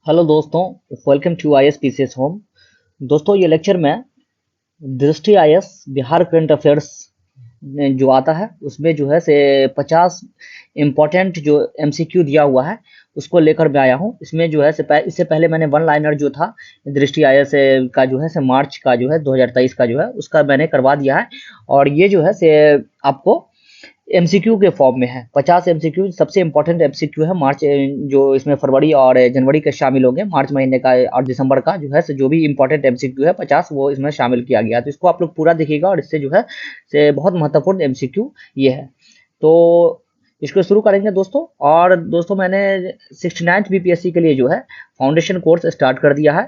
Hello दोस्तों, welcome to I S P C S home. दोस्तों, ये लेक्चर में Drishti I S Bihar current affairs जो आता है उसमें जो है से 50 इम्पोर्टेंट जो एमसीक्यू दिया हुआ है उसको लेकर मैं आया हूँ। इसमें जो है से इससे पहले मैंने वन लाइनर जो था दृष्टि आई एस का जो है से मार्च का जो है 2023 का जो है उसका मैंने करवा दिया है। और ये जो है से आपको एमसीक्यू के फॉर्म में है। 50 एमसीक्यू सबसे इंपॉर्टेंट एमसीक्यू है मार्च जो इसमें फरवरी और जनवरी के शामिल होंगे। मार्च महीने का और दिसंबर का जो है जो भी इंपॉर्टेंट एमसीक्यू है 50 वो इसमें शामिल किया गया। तो इसको आप लोग पूरा देखिएगा और इससे जो है से बहुत महत्वपूर्ण एमसीक्यू ये है। तो इसको शुरू करेंगे दोस्तों। और दोस्तों, मैंने 69th बीपीएससी के लिए जो है फाउंडेशन कोर्स स्टार्ट कर दिया है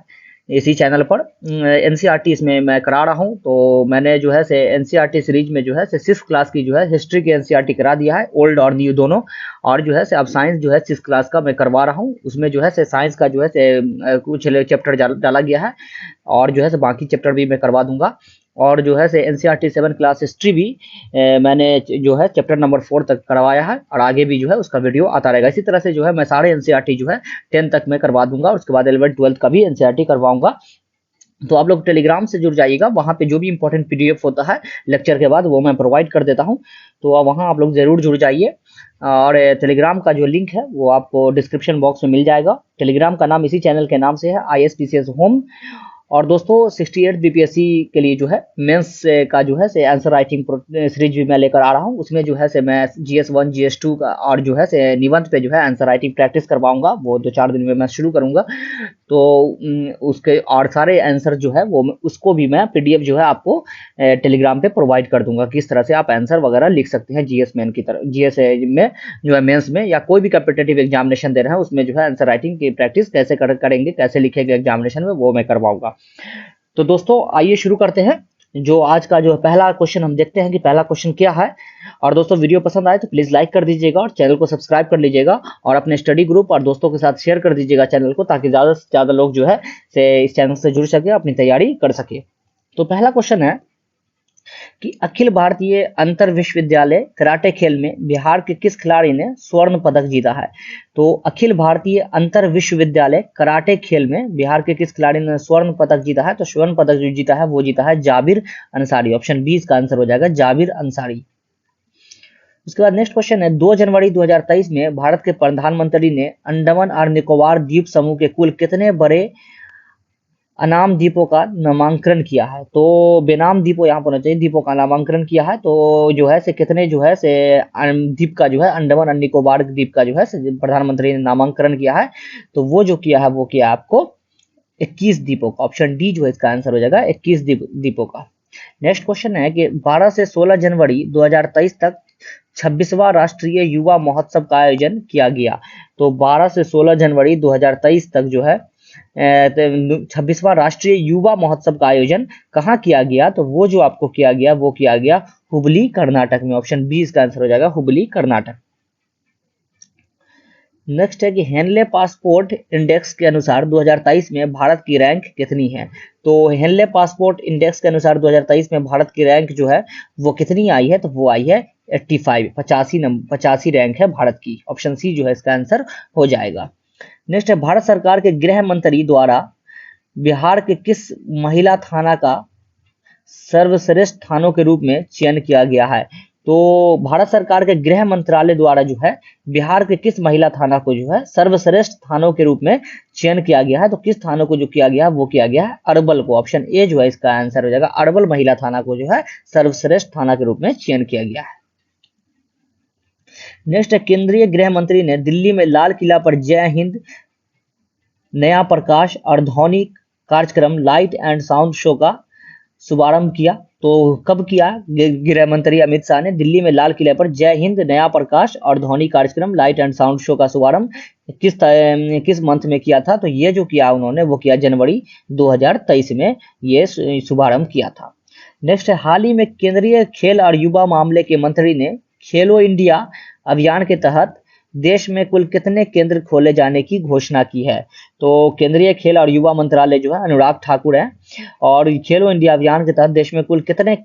इसी चैनल पर। एनसीईआरटी इसमें मैं करा रहा हूँ। तो मैंने जो है से एनसीईआरटी सीरीज में जो है से 6th क्लास की जो है हिस्ट्री की एनसीईआरटी करा दिया है, ओल्ड और न्यू दोनों। और जो है से अब साइंस जो है 6th क्लास का मैं करवा रहा हूँ। उसमें जो है से साइंस का जो है से कुछ चैप्टर डाला गया है और जो है से बाकी चैप्टर भी मैं करवा दूंगा। और जो है से एनसीईआरटी 7th क्लास हिस्ट्री भी मैंने जो है चैप्टर नंबर 4 तक करवाया है और आगे भी जो है उसका वीडियो आता रहेगा। इसी तरह से जो है मैं सारे एनसीईआरटी जो है 10 तक मैं करवा दूंगा और उसके बाद 11th 12th का भी एनसीईआरटी करवाऊंगा। तो आप लोग टेलीग्राम से जुड़ जाइएगा, वहां पे जो भी इंपॉर्टेंट पीडीएफ होता है लेक्चर के बाद वो मैं प्रोवाइड कर देता हूं। तो वहां आप लोग जरूर जुड़ जाइए। और टेलीग्राम का जो लिंक है वो आपको डिस्क्रिप्शन बॉक्स में मिल जाएगा। टेलीग्राम का नाम इसी चैनल के नाम से है, ISPCS होम। और दोस्तों, 68 बीपीएससी के लिए जो है मेंस का जो है से आंसर राइटिंग सीरीज भी मैं लेकर आ रहा हूँ। उसमें जो है से मैं GS1 GS2 का और जो है से निबंध पे जो है आंसर राइटिंग प्रैक्टिस करवाऊंगा। वो 2-4 दिन में मैं शुरू करूंगा। तो उसके और सारे आंसर जो है वो उसको भी मैं पीडीएफ जो है आपको टेलीग्राम पे प्रोवाइड कर दूंगा, किस तरह से आप आंसर वगैरह लिख सकते हैं जीएस मेन की तरह, जीएस में जो है मेंस में या कोई भी कॉम्पिटिटिव एग्जामिनेशन दे रहे हैं उसमें जो है आंसर राइटिंग की प्रैक्टिस कैसे करेंगे, कैसे लिखेंगे एग्जामिनेशन में, वो मैं करवाऊंगा। तो दोस्तों, आइए शुरू करते हैं। जो आज का जो पहला क्वेश्चन हम देखते हैं कि पहला क्वेश्चन क्या है। और दोस्तों, वीडियो पसंद आए तो प्लीज लाइक कर दीजिएगा और चैनल को सब्सक्राइब कर लीजिएगा और अपने स्टडी ग्रुप और दोस्तों के साथ शेयर कर दीजिएगा चैनल को, ताकि ज्यादा से ज्यादा लोग जो है से इस चैनल से जुड़ सके, अपनी तैयारी कर सके। तो पहला क्वेश्चन है कि अखिल भारतीय अंतर विश्वविद्यालय कराटे खेल में बिहार के किस खिलाड़ी ने स्वर्ण पदक जीता है। तो अखिल भारतीय अंतर विश्वविद्यालय कराटे खेल में बिहार के किस खिलाड़ी ने स्वर्ण पदक जीता है। तो स्वर्ण पदक जो जीता है वो जीता है जाबिर अंसारी। ऑप्शन बी इसका आंसर हो जाएगा, जाबिर अंसारी। उसके बाद नेक्स्ट क्वेश्चन है, 2 जनवरी 2023 में भारत के प्रधानमंत्री ने अंडमान और निकोबार द्वीप समूह के कुल कितने बड़े अनाम द्वीपों का नामांकन किया है। तो बेनाम द्वीपों यहाँ पर होना चाहिए, द्वीपों का नामांकन किया है। तो जो है से कितने जो है से द्वीप का जो है अंडमान और निकोबार द्वीप का जो है प्रधानमंत्री ने नामांकन किया है। तो वो जो किया है वो किया आपको 21 द्वीपों का। ऑप्शन डी जो है इसका आंसर हो जाएगा, 21 द्वीपों का। नेक्स्ट क्वेश्चन है कि 12 से 16 जनवरी 2023 तक 26वां राष्ट्रीय युवा महोत्सव का आयोजन किया गया। तो 12 से 16 जनवरी 2023 तक जो है 26वां राष्ट्रीय युवा महोत्सव का आयोजन कहाँ किया गया। तो वो जो आपको किया गया वो किया गया हुबली कर्नाटक में। ऑप्शन बी इसका आंसर हो जाएगा, हुबली कर्नाटक। नेक्स्ट है कि हेनले पासपोर्ट इंडेक्स के अनुसार 2023 में भारत की रैंक कितनी है। तो हेनले पासपोर्ट इंडेक्स के अनुसार 2023 में भारत की रैंक जो है वो कितनी आई है। तो वो आई है 85, 85 रैंक है भारत की। ऑप्शन सी जो है इसका आंसर हो जाएगा। नेक्स्ट है, भारत सरकार के गृह मंत्री द्वारा बिहार के किस महिला थाना का सर्वश्रेष्ठ थानों के रूप में चयन किया गया है। तो भारत सरकार के गृह मंत्रालय द्वारा जो है बिहार के किस महिला थाना को जो है सर्वश्रेष्ठ थानों के रूप में चयन किया गया है। तो किस थानों को जो किया गया है वो किया गया है अरवल को। ऑप्शन ए जो है इसका आंसर हो जाएगा, अरवल महिला थाना को जो है सर्वश्रेष्ठ थाना के रूप में चयन किया गया है। नेक्स्ट है, केंद्रीय गृह मंत्री ने दिल्ली में लाल किला पर जय हिंद, नया प्रकाश और ध्वनि कार्यक्रम लाइट एंड साउंड शो का शुभारंभ किया। तो कब किया गृह मंत्री अमित शाह ने दिल्ली में लाल किले पर जय हिंद, नया प्रकाश और ध्वनि कार्यक्रम लाइट एंड साउंड शो का शुभारंभ किस मंथ में किया था। तो ये जो किया उन्होंने वो किया जनवरी 2023 में ये शुभारंभ किया था। नेक्स्ट है, हाल ही में केंद्रीय खेल और युवा मामले के मंत्री ने खेलो इंडिया अभियान के तहत देश में कुल कितने केंद्र खोले जाने की घोषणा की है। तो केंद्रीय खेल और युवा मंत्रालय जो है अनुराग ठाकुर है और खेलो इंडिया अभियान के तहत देश में कुल कितने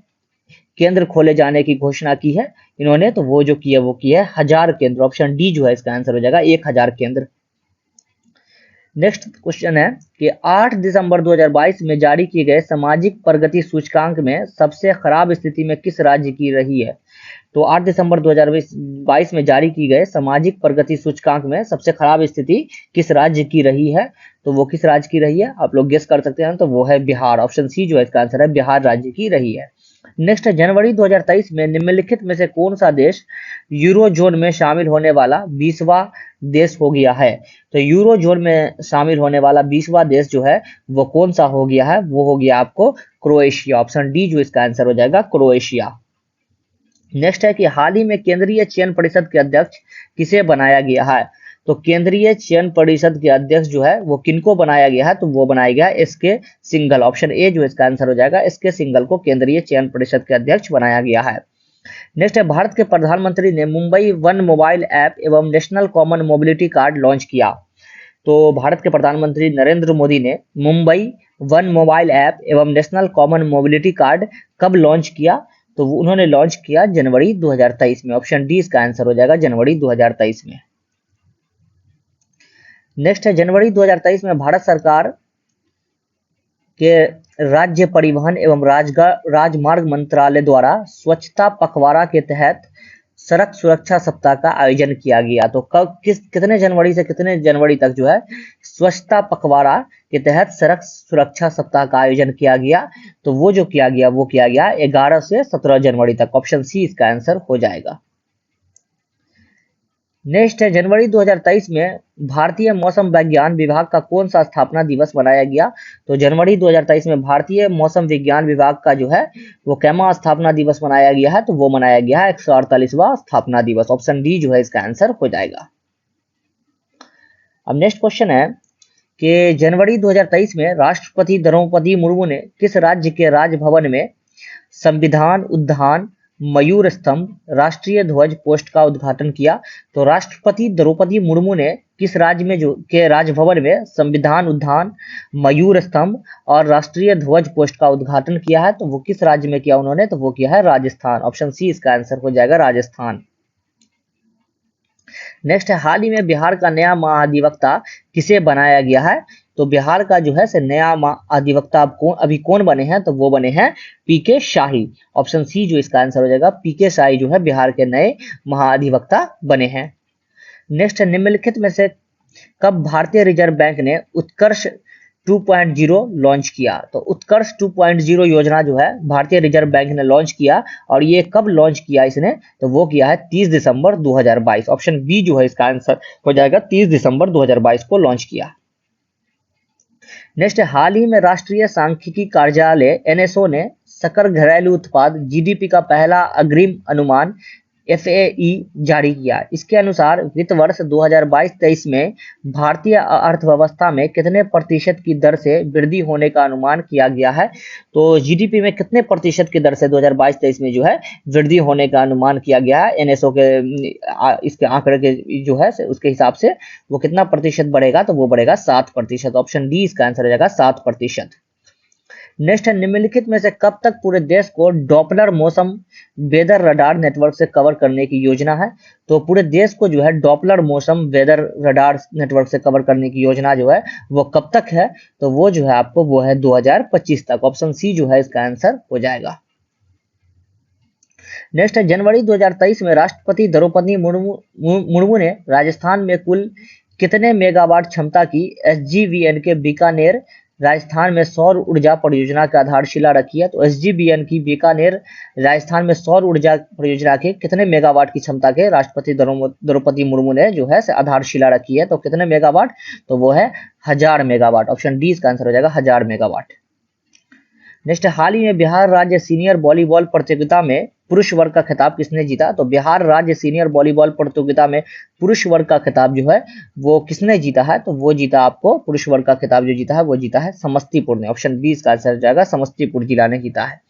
केंद्र खोले जाने की घोषणा की है इन्होंने। तो वो जो की है वो की है 1000 केंद्र। ऑप्शन डी जो है इसका आंसर हो जाएगा, 1000 केंद्र। नेक्स्ट क्वेश्चन है कि 8 दिसंबर 2022 में जारी किए गए सामाजिक प्रगति सूचकांक में सबसे खराब स्थिति में किस राज्य की रही है। तो 8 दिसंबर 2022 में जारी की गए सामाजिक प्रगति सूचकांक में सबसे खराब स्थिति किस राज्य की रही है। तो वो किस राज्य की रही है आप लोग गेस कर सकते हैं, तो वो है बिहार। ऑप्शन सी जो है इसका आंसर है, बिहार राज्य की रही है। नेक्स्ट है जनवरी 2023 में निम्नलिखित में से कौन सा देश यूरो जोन में शामिल होने वाला 20वां देश हो गया है। तो यूरो जोन में शामिल होने वाला 20वां देश जो है वो कौन सा हो गया है, वो हो गया आपको क्रोएशिया। ऑप्शन डी जो इसका आंसर हो जाएगा, क्रोएशिया। नेक्स्ट है कि हाल ही में केंद्रीय चयन परिषद के अध्यक्ष किसे बनाया गया है। तो केंद्रीय चयन परिषद के अध्यक्ष जो है वो किनको बनाया गया है, तो वो बनाया गया एसके सिंघल। ऑप्शन ए जो इसका आंसर हो जाएगा, एसके सिंघल को केंद्रीय चयन परिषद के अध्यक्ष बनाया गया है। नेक्स्ट है भारत के प्रधानमंत्री ने मुंबई वन मोबाइल ऐप एवं national common mobility card launch किया। तो भारत के प्रधानमंत्री नरेंद्र मोदी ने मुंबई वन मोबाइल ऐप एवं नेशनल कॉमन मोबिलिटी कार्ड कब लॉन्च किया। तो उन्होंने लॉन्च किया जनवरी 2023 में। ऑप्शन डी इसका आंसर हो जाएगा, जनवरी 2023 में। नेक्स्ट है जनवरी 2023 में भारत सरकार के राज्य परिवहन एवं राजमार्ग मंत्रालय द्वारा स्वच्छता पखवाड़ा के तहत सड़क सुरक्षा सप्ताह का आयोजन किया गया। तो कब कितने जनवरी से कितने जनवरी तक जो है स्वच्छता पखवाड़ा के तहत सड़क सुरक्षा सप्ताह का आयोजन किया गया। तो वो जो किया गया वो किया गया 11 से 17 जनवरी तक। ऑप्शन सी इसका आंसर हो जाएगा। नेक्स्ट है जनवरी 2023 में भारतीय मौसम विज्ञान विभाग का कौन सा स्थापना दिवस मनाया गया। तो जनवरी 2023 में भारतीय मौसम विज्ञान विभाग का जो है वो कैमा स्थापना दिवस मनाया गया है। तो वो मनाया गया है 148वां स्थापना दिवस। ऑप्शन डी जो है इसका आंसर हो जाएगा। अब नेक्स्ट क्वेश्चन है कि जनवरी 2023 में राष्ट्रपति द्रौपदी मुर्मू ने किस राज्य के राजभवन में संविधान उद्यान, मयूर स्तंभ, राष्ट्रीय ध्वज पोस्ट का उद्घाटन किया। तो राष्ट्रपति द्रौपदी मुर्मू ने किस राज्य में जो के राजभवन में संविधान उद्यान, मयूर स्तंभ और राष्ट्रीय ध्वज पोस्ट का उद्घाटन किया है। तो वो किस राज्य में किया उन्होंने, तो वो किया है राजस्थान। ऑप्शन सी इसका आंसर हो जाएगा, राजस्थान। नेक्स्ट है हाल ही में बिहार का नया महाधिवक्ता किसे बनाया गया है। तो बिहार का जो है से नया महाधिवक्ता अभी कौन बने हैं, तो वो बने हैं पीके शाही। ऑप्शन सी जो इसका आंसर हो जाएगा, पीके शाही जो है बिहार के नए महाधिवक्ता बने हैं। नेक्स्ट है निम्नलिखित में से कब भारतीय रिजर्व बैंक ने उत्कर्ष 2.0 लॉन्च किया। तो उत्कर्ष 2.0 योजना जो है भारतीय रिजर्व बैंक ने लॉन्च किया, और ये कब लॉन्च किया इसने, तो वो किया है 30 दिसंबर 2022। ऑप्शन बी जो है इसका आंसर हो जाएगा, 30 दिसंबर 2022 को लॉन्च किया। नेक्स्ट हाल ही में राष्ट्रीय सांख्यिकी कार्यालय एनएसओ ने सकल घरेलू उत्पाद जीडीपी का पहला अग्रिम अनुमान एफएई जारी किया। इसके अनुसार वित्त वर्ष 2022-23 में भारतीय अर्थव्यवस्था में कितने प्रतिशत की दर से वृद्धि होने का अनुमान किया गया है। तो जीडीपी में कितने प्रतिशत की दर से 2022-23 में जो है वृद्धि होने का अनुमान किया गया है एनएसओ के इसके आंकड़े के जो है उसके हिसाब से वो कितना प्रतिशत बढ़ेगा, तो वो बढ़ेगा 7%। ऑप्शन डी इसका आंसर हो जाएगा 7%। नेक्स्ट है निम्नलिखित में से कब तक पूरे देश को डॉपलर मौसम वेदर रडार नेटवर्क से कवर करने की योजना है। तो पूरे देश को जो है डॉपलर मौसम वेदर रडार नेटवर्क से कवर करने की योजना जो है वो कब तक है, तो वो जो है आपको वो है 2025 तक। ऑप्शन सी जो है इसका आंसर हो जाएगा। नेक्स्ट है जनवरी 2023 में राष्ट्रपति द्रौपदी मुर्मू ने राजस्थान में कुल कितने मेगावाट क्षमता की एसजीवीएन के बीकानेर राजस्थान में सौर ऊर्जा परियोजना की आधारशिला रखी है। तो एसजीवीएन की बीकानेर राजस्थान में सौर ऊर्जा परियोजना के कितने मेगावाट की क्षमता के राष्ट्रपति द्रौपदी मुर्मू ने जो है आधारशिला रखी है। तो कितने मेगावाट, तो वो है 1000 मेगावाट। ऑप्शन डी इसका आंसर हो जाएगा 1000 मेगावाट। नेक्स्ट हाल ही में बिहार राज्य सीनियर वॉलीबॉल प्रतियोगिता में पुरुष वर्ग का खिताब किसने जीता। तो बिहार राज्य सीनियर वॉलीबॉल प्रतियोगिता में पुरुष वर्ग का खिताब जो है वो किसने जीता है, तो वो जीता आपको पुरुष वर्ग का खिताब जो जीता है वो जीता है समस्तीपुर ने। ऑप्शन बी इसका आंसर जाएगा, समस्तीपुर जिला ने जीता है।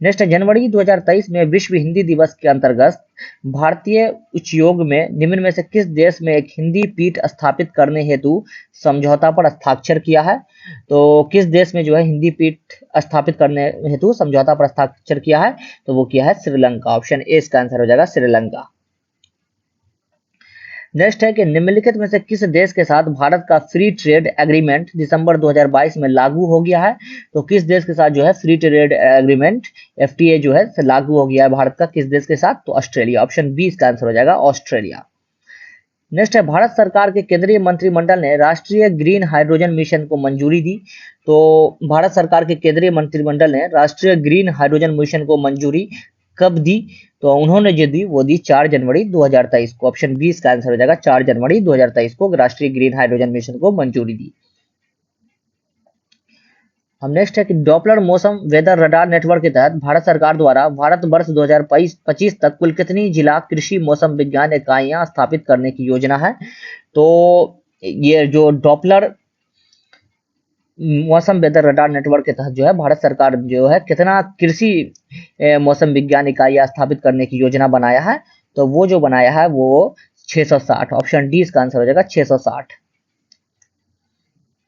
नेक्स्ट जनवरी 2023 में विश्व हिंदी दिवस के अंतर्गत भारतीय उच्चयोग में निम्न में से किस देश में एक हिंदी पीठ स्थापित करने हेतु समझौता पर हस्ताक्षर किया है। तो किस देश में जो है हिंदी पीठ स्थापित करने हेतु समझौता पर हस्ताक्षर किया है, तो वो किया है श्रीलंका। ऑप्शन ए इसका आंसर हो जाएगा, श्रीलंका। नेक्स्ट है कि निम्नलिखित में से किस देश के साथ भारत का फ्री ट्रेड एग्रीमेंट दिसंबर 2022 में लागू हो गया है? तो किस देश के साथ जो है फ्री ट्रेड एग्रीमेंट एफटीए जो है से लागू हो गया है भारत का, किस देश के साथ? तो ऑस्ट्रेलिया। ऑप्शन बी इसका आंसर हो जाएगा, ऑस्ट्रेलिया। नेक्स्ट है, भारत सरकार के केंद्रीय मंत्रिमंडल ने राष्ट्रीय ग्रीन हाइड्रोजन मिशन को मंजूरी दी। तो भारत सरकार के केंद्रीय मंत्रिमंडल ने राष्ट्रीय ग्रीन हाइड्रोजन मिशन को मंजूरी कब दी? तो उन्होंने जो दी वो दी 4 जनवरी 2023 को। ऑप्शन बी इसका आंसर हो जाएगा, 4 जनवरी 2023 को राष्ट्रीय ग्रीन हाइड्रोजन मिशन को मंजूरी दी। हम नेक्स्ट है कि डॉपलर मौसम वेदर रडार नेटवर्क के तहत भारत सरकार द्वारा भारत वर्ष 2025 तक कुल कितनी जिला कृषि मौसम विज्ञान इकाइयां स्थापित करने की योजना है? तो ये जो डॉपलर मौसम वेदर रडार नेटवर्क के तहत जो है भारत सरकार जो है कितना कृषि मौसम विज्ञान इकाइयां स्थापित करने की योजना बनाया है? तो वो जो बनाया है वो 660। ऑप्शन डी इसका आंसर हो जाएगा, 660।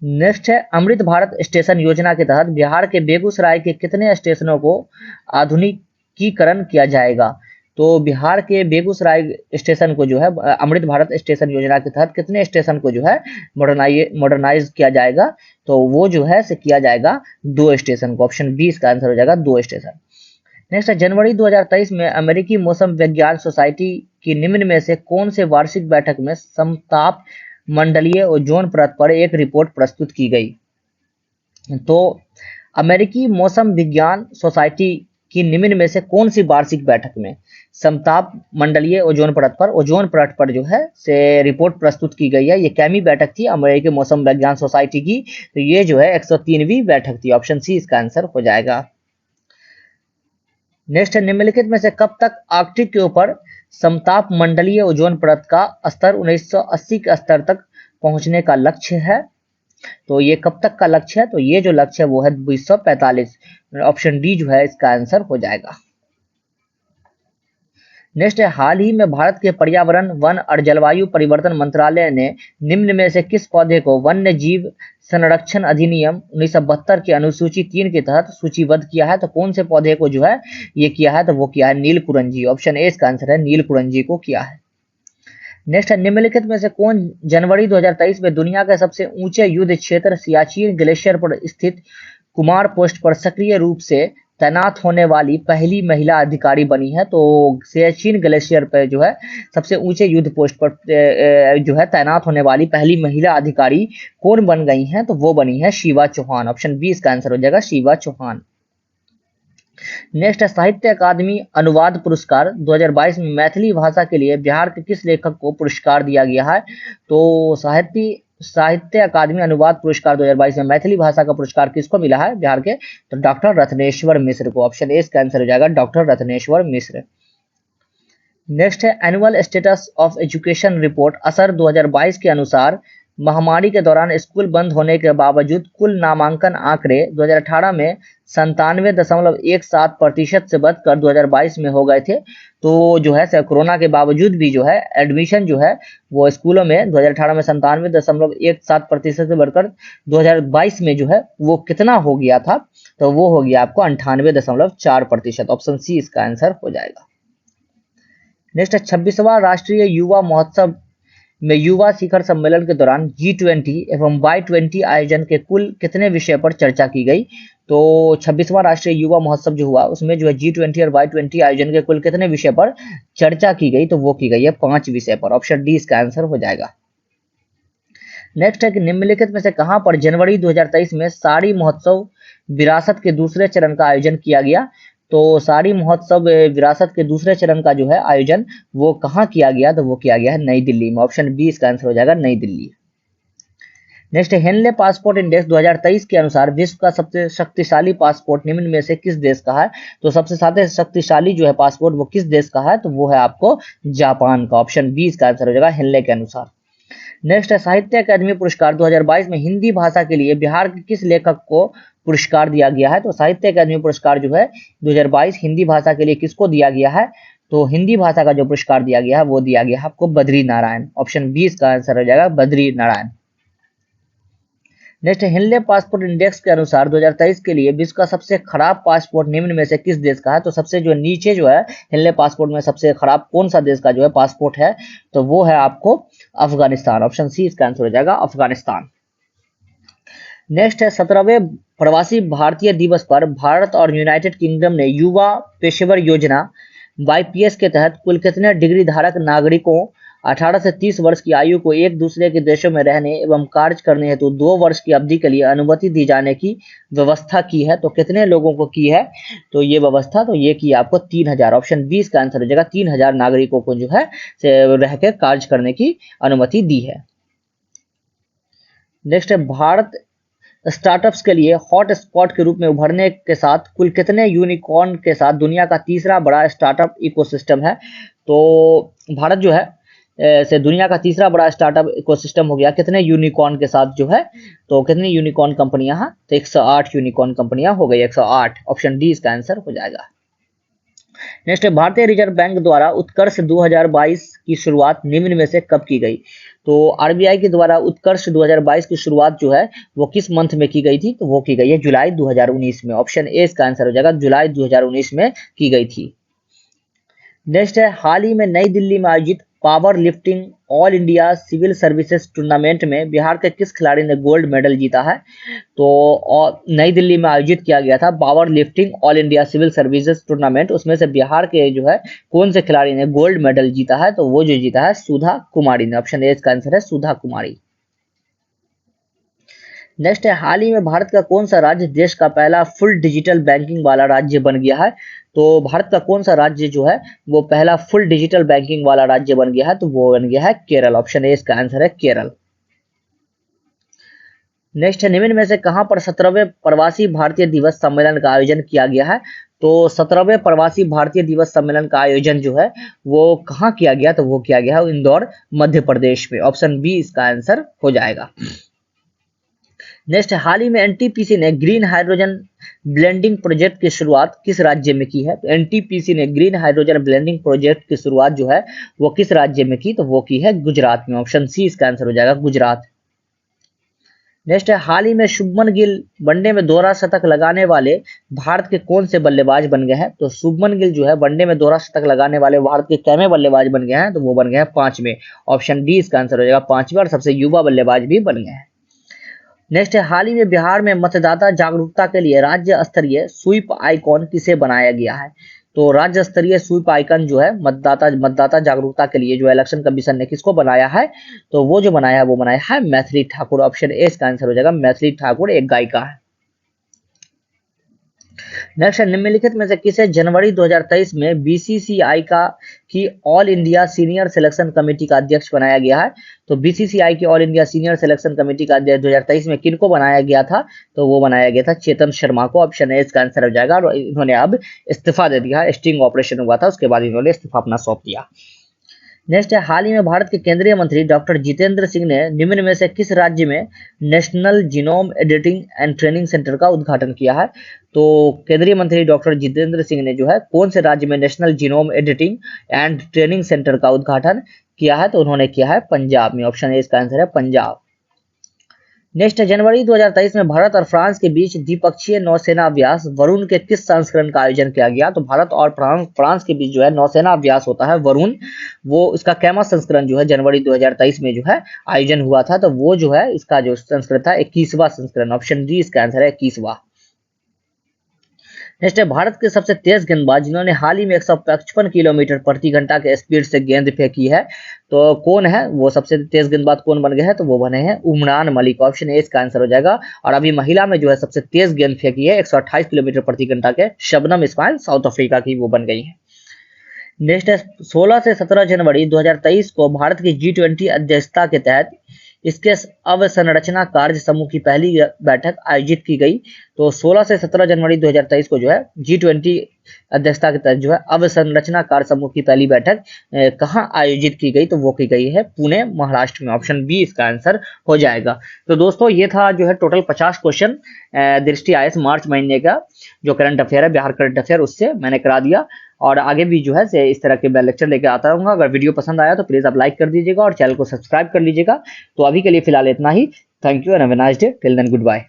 नेक्स्ट है, अमृत भारत स्टेशन योजना के तहत बिहार के बेगूसराय के कितने स्टेशनों को आधुनिकीकरण किया जाएगा? तो बिहार के बेगूसराय स्टेशन को जो है अमृत भारत स्टेशन योजना के तहत कितने स्टेशन को जो है मॉडर्नाइज किया जाएगा? तो वो जो है से किया जाएगा 2 स्टेशन को। ऑप्शन बी इसका आंसर हो जाएगा, 2 स्टेशन। नेक्स्ट है, जनवरी 2023 में अमेरिकी मौसम विज्ञान सोसाइटी की निम्न में से कौन से वार्षिक बैठक में समताप मंडलीय ओजोन परत पर एक रिपोर्ट प्रस्तुत की गई? तो अमेरिकी मौसम विज्ञान सोसाइटी की निम्न में से कौन सी वार्षिक बैठक में समताप मंडलीय ओजोन परत पर जो है से रिपोर्ट प्रस्तुत की गई है? ये कैमी बैठक थी अमेरिकी मौसम विज्ञान सोसाइटी की? तो ये जो है 103वीं बैठक थी। ऑप्शन सी इसका आंसर हो जाएगा। नेक्स्ट है, निम्नलिखित में से कब तक आर्कटिक के ऊपर समताप मंडलीय ओजोन परत का स्तर 1980 के स्तर तक पहुंचने का लक्ष्य है? तो ये कब तक का लक्ष्य है? तो ये जो लक्ष्य है वो है 2045। ऑप्शन डी जो है इसका आंसर हो जाएगा। नेक्स्ट है, हाल ही में भारत के पर्यावरण वन और जलवायु परिवर्तन मंत्रालय ने निम्न में से किस पौधे को वन्य जीव संरक्षण अधिनियम 1972 की अनुसूची 3 के तहत सूचीबद्ध किया है? तो कौन से पौधे को जो है ये किया है? तो वो किया है नीलकुरंजी। ऑप्शन ए इसका आंसर है, नीलकुरंजी को किया है। नेक्स्ट है, निम्नलिखित में से कौन जनवरी 2023 में दुनिया के सबसे ऊंचे युद्ध क्षेत्र सियाचिन ग्लेशियर पर स्थित कुमार पोस्ट पर सक्रिय रूप से तैनात होने वाली पहली महिला अधिकारी बनी है? तो सियाचिन ग्लेशियर पर जो है सबसे ऊंचे युद्ध पोस्ट पर जो है तैनात होने वाली पहली महिला अधिकारी कौन बन गई हैं? तो वो बनी है शिवा चौहान। ऑप्शन बी इसका आंसर हो जाएगा, शिवा चौहान। नेक्स्ट है, साहित्य अकादमी अनुवाद पुरस्कार 2022 में मैथिली भाषा के लिए बिहार के किस लेखक को पुरस्कार दिया गया है? तो साहित्य अकादमी अनुवाद पुरस्कार 2022 में मैथिली भाषा का पुरस्कार किसको मिला है बिहार के? तो डॉक्टर रत्नेश्वर मिश्र को। ऑप्शन ए इसका आंसर हो जाएगा, डॉक्टर रत्नेश्वर मिश्र। नेक्स्ट है, annual status of education report असर 2022 के अनुसार महामारी के दौरान स्कूल बंद होने के बावजूद कुल नामांकन आंकड़े 2018 में 97.17% से बढ़कर 2022 में हो गए थे। तो जो है कोरोना के बावजूद भी जो है एडमिशन जो है वो स्कूलों में 2018 में 97.17% से बढ़कर 2022 में जो है वो कितना हो गया था? तो वो हो गया आपको 98.4%। ऑप्शन सी इसका आंसर हो जाएगा। नेक्स्ट है, 26वां राष्ट्रीय युवा महोत्सव में युवा शिखर सम्मेलन के दौरान G20 एवं Y20 आयोजन के कुल कितने विषय पर चर्चा की गई? तो 26वां राष्ट्रीय युवा महोत्सव जो हुआ उसमें जो है G20 और Y20 आयोजन के कुल कितने विषय पर चर्चा की गई? तो वो की गई है 5 विषय पर। ऑप्शन डी इसका आंसर हो जाएगा। नेक्स्ट है कि निम्नलिखित में से कहां पर जनवरी 2023 में साड़ी महोत्सव विरासत के दूसरे चरण का आयोजन किया गया? तो साड़ी महोत्सव विरासत के दूसरे चरण का जो है आयोजन वो कहाँ किया गया? तो वो किया गया है नई दिल्ली में। ऑप्शन बी इसका आंसर हो जाएगा, New Delhi. Next, Henley passport index 2023 के अनुसार विश्व का सबसे शक्तिशाली पासपोर्ट निम्न में से किस देश का है? तो सबसे ज्यादा शक्तिशाली जो है पासपोर्ट वो किस देश का है? तो वो है आपको जापान का। ऑप्शन बी इसका आंसर हो जाएगा, हेनले के अनुसार। नेक्स्ट है, साहित्य अकादमी पुरस्कार 2022 में हिंदी भाषा के लिए बिहार के किस लेखक को पुरस्कार दिया गया है? तो साहित्य अकादमी पुरस्कार जो है 2022 हिंदी भाषा के लिए किसको दिया गया है? तो हिंदी भाषा का जो पुरस्कार दिया गया है वो दिया गया है आपको बद्री नारायण। ऑप्शन बी इसका आंसर हो जाएगा, बद्री नारायण। नेक्स्ट है हिनले पासपोर्ट इंडेक्स के अनुसार 2023 के लिए विश्व का सबसे खराब पासपोर्ट निम्न में से किस देश का है? तो सबसे जो नीचे जो है हिनले पासपोर्ट में सबसे खराब कौन सा देश का जो है पासपोर्ट है? तो वो है आपको अफगानिस्तान। ऑप्शन सी इसका आंसर हो जाएगा अफगानिस्तान। नेक्स्ट है 17वें प्रवासी भारतीय दिवस पर भारत और यूनाइटेड किंगडम ने युवा पेशेवर योजना YPS के तहत कुल कितने डिग्री धारक नागरिकों 18 से 30 वर्ष की आयु को एक दूसरे के देशों में रहने एवं कार्य करने हेतु 2 वर्ष की अवधि के लिए अनुमति दी जाने की व्यवस्था की है? तो कितने लोगों को की है तो ये व्यवस्था? तो ये की आपको 3000। ऑप्शन बी इसका आंसर हो जाएगा 3000 नागरिकों को जो है से रह के कार्य करने की अनुमति दी है। नेक्स्ट है भारत स्टार्टअप्स के लिए हॉट स्पॉट के रूप में उभरने के साथ कुल कितने यूनिकॉर्न के साथ दुनिया का तीसरा बड़ा स्टार्टअप इकोसिस्टम है? तो भारत जो है से दुनिया का तीसरा बड़ा स्टार्टअप इकोसिस्टम हो गया कितने यूनिकॉर्न के साथ जो है? तो कितनी यूनिकॉर्न कंपनियां हैं? तो 108 यूनिकॉर्न कंपनियां हो गई 108। ऑप्शन डी इसका आंसर हो जाएगा। नेक्स्ट है भारतीय रिजर्व बैंक द्वारा उत्कर्ष 2022 की शुरुआत निम्न में से कब की गई? तो RBI के द्वारा उत्कर्ष 2022 की शुरुआत जो है वो किस मंथ में की गई थी? तो वो की गई है जुलाई 2019 में। ऑप्शन ए इसका आंसर हो जाएगा जुलाई 2019 में की गई थी। नेक्स्ट है हाल ही में नई दिल्ली में आयोजित power lifting all India civil services tournament में बिहार के किस खिलाड़ी ने गोल्ड मेडल जीता है? तो नई दिल्ली में आयोजित किया गया था power lifting all India civil services tournament, उसमें से बिहार के जो है कौन से खिलाड़ी ने गोल्ड मेडल जीता है? तो वो जो जीता है सुधा कुमारी ने। ऑप्शन ए इसका आंसर है सुधा कुमारी। नेक्स्ट है हाल ही में भारत का कौन सा राज्य देश का पहला फुल डिजिटल बैंकिंग वाला राज्य बन गया है? तो भारत का कौन सा राज्य जो है वो पहला फुल डिजिटल बैंकिंग वाला राज्य बन गया है? तो वो बन गया है केरल। ऑप्शन ए इसका आंसर है केरल। नेक्स्ट है निम्न में से कहां पर 17वें प्रवासी भारतीय दिवस सम्मेलन का आयोजन किया गया है? तो 17वें प्रवासी भारतीय दिवस सम्मेलन का आयोजन जो है वो कहां किया गया? तो वो किया गया है इंदौर मध्य प्रदेश में। ऑप्शन बी इसका आंसर हो जाएगा। नेक्स्ट हाल ही में NTPC ने ग्रीन हाइड्रोजन ब्लेंडिंग प्रोजेक्ट की शुरुआत किस राज्य में की है? तो NTPC ने ग्रीन हाइड्रोजन ब्लेंडिंग प्रोजेक्ट की शुरुआत जो है वो किस राज्य में की? तो वो की है गुजरात में। ऑप्शन सी इसका आंसर हो जाएगा गुजरात। नेक्स्ट है हाल ही में शुभमन गिल वनडे में दोहरा शतक लगाने वाले भारत के कौन से बल्लेबाज बन गए हैं? तो शुभमन गिल जो है वनडे में दोहरा शतक लगाने वाले भारत के कैमे बल्लेबाज बन गए हैं? तो वो बन गए हैं 5वें। ऑप्शन डी इसका आंसर हो जाएगा 5वें, और सबसे युवा बल्लेबाज भी बन गए हैं। नेक्स्ट है हाल ही में बिहार में मतदाता जागरूकता के लिए राज्य स्तरीय स्वीप आइकॉन किसे बनाया गया है? तो राज्य स्तरीय स्वीप आइकन जो है मतदाता जागरूकता के लिए जो इलेक्शन कमीशन ने किसको बनाया है? तो वो जो बनाया है वो बनाया है मैथिली ठाकुर। ऑप्शन ए इसका आंसर हो जाएगा मैथिली ठाकुर एक गायिका है। नेक्स्ट है निम्नलिखित में से किसे जनवरी 2023 में BCCI की all India senior selection committee का अध्यक्ष बनाया गया है? तो BCCI की all India senior selection committee का अध्यक्ष 2023 में किनको बनाया गया था? तो वो बनाया गया था चेतन शर्मा को। ऑप्शन ए इसका आंसर हो जाएगा। और इन्होंने अब इस्तीफा दे दिया है, स्टिंग ऑपरेशन हुआ था उसके बाद इन्होंने इस्तीफा अपना सौंप दिया। नेक्स्ट है हाल ही में भारत के केंद्रीय मंत्री डॉक्टर जितेंद्र सिंह ने निम्न में से किस राज्य में national genome editing and training centre का उद्घाटन किया है? तो केंद्रीय मंत्री डॉक्टर जितेंद्र सिंह ने जो है कौन से राज्य में national genome editing and training centre का उद्घाटन किया है? तो उन्होंने किया है पंजाब में। ऑप्शन ए इसका आंसर है पंजाब। नेक्स्ट जनवरी 2023 में भारत और फ्रांस के बीच द्विपक्षीय नौसेना अभ्यास वरुण के किस संस्करण का आयोजन किया गया? तो भारत और फ्रांस के बीच जो है नौसेना अभ्यास होता है वरुण, वो इसका कैमा संस्करण जो है जनवरी 2023 में जो है आयोजन हुआ था। तो वो जो है इसका जो संस्करण था 21वां संस्करण। ऑप्शन डी इसका आंसर है 21वां। नेक्स्ट है भारत के सबसे तेज गेंदबाज जिन्होंने हाल ही में 155 किलोमीटर प्रति घंटा के स्पीड से गेंद फेंकी है, तो कौन है वो सबसे तेज गेंदबाज कौन बन गए हैं? तो वो बने हैं उमरान मलिक। ऑप्शन ए इसका आंसर हो जाएगा। और अभी महिला में जो है सबसे तेज गेंद फेंकी है 128 किलोमीटर प्रति घंटा के शबनम इस्माइल, साउथ अफ्रीका की वो बन गई है। नेक्स्ट है 16 से 17 जनवरी 2023 को भारत की G20 अध्यक्षता के तहत इसके अवसंरचना कार्य समूह की पहली बैठक आयोजित की गई। तो 16 से 17 जनवरी 2023 को जो है G20 अध्यक्षता के तहत जो है अवसंरचना कार्य समूह की पहली बैठक कहाँ आयोजित की गई? तो वो की गई है पुणे महाराष्ट्र में। ऑप्शन बी इसका आंसर हो जाएगा। तो दोस्तों ये था जो है टोटल 50 क्वेश्चन दृष्टि IAS मार्च महीने का जो करंट अफेयर है, बिहार करंट अफेयर, उससे मैंने करा दिया। और आगे भी जो है से इस तरह के मैं लेक्चर लेकर आता रहूंगा। अगर वीडियो पसंद आया तो प्लीज आप लाइक कर दीजिएगा और चैनल को सब्सक्राइब कर लीजिएगा। तो अभी के लिए फिलहाल इतना ही। Thank you and have a nice day, till then good bye.